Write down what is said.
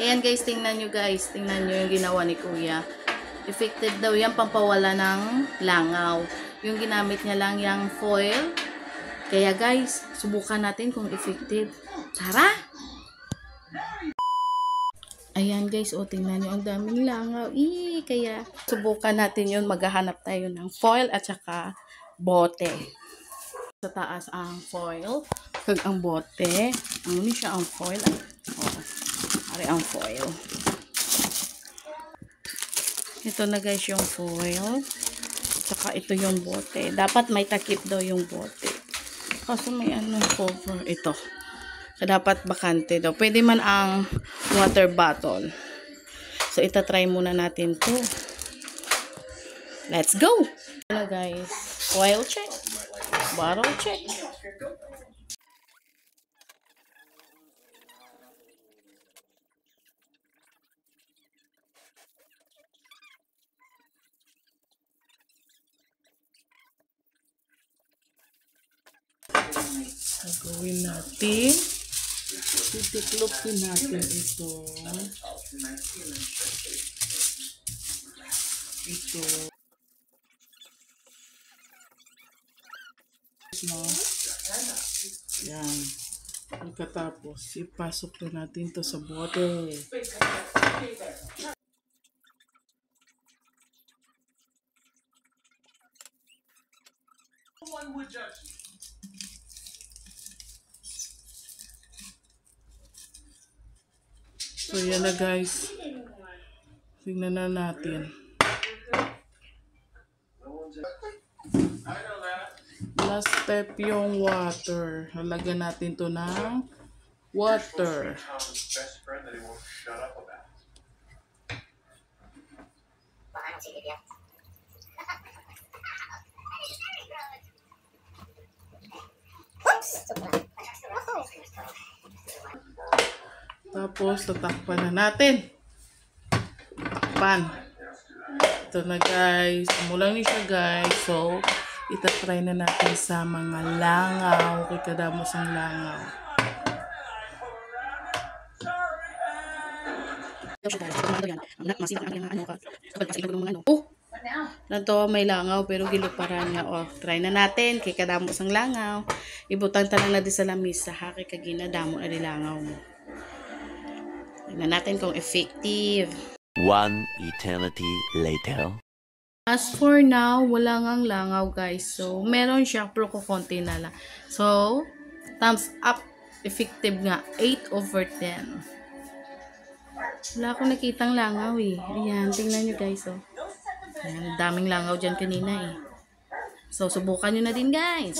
Ayan guys, tingnan nyo guys. Tingnan nyo yung ginawa ni Kuya. Effective daw yan pampawala ng langaw. Yung ginamit niya lang yung foil. Kaya guys, subukan natin kung effective. Tara! Ayan guys, o tingnan nyo, ang daming langaw. Kaya subukan natin yun. Maghahanap tayo ng foil at saka bote. Sa taas ang foil. Kag ang bote. Ano ni siya ang foil? Ari ang foil. Ito na guys yung foil. Saka ito yung bote. Dapat may takip daw yung bote. Kaso may anong cover. Ito. Dapat bakante daw. Pwede man ang water bottle. So, itatry muna natin to. Let's go! Ito na guys. Foil check. Bottle check. Gagawin natin. Titiklopin natin ito. Ito. No? Yan. Pagkatapos, ipasok na natin ito sa bote. So, yan na guys. Tingnan na natin. Last step yung water. Halagyan natin to ng water. Tapos, tatakpan na natin. Takpan. Ito na guys. Umulang ni siya guys. So, itatry na natin sa mga langaw. Kay kadamos ang langaw. Oh! Nanto may langaw pero giluparan nga. Oh, try na natin. Kay kadamos ang langaw. Ibutang talang na di sa lamisa. Ha, kay kaginadamo na di langaw mo. Tignan natin kung effective. One eternity later. As for now, wala ngang langaw guys. So, meron siya pero kukunti na lang. So, thumbs up. Effective nga. 8/10. Wala akong nakitang langaw eh. Ayan, tingnan nyo guys. Oh. Ayan, daming langaw dyan kanina eh. So, subukan nyo na din guys.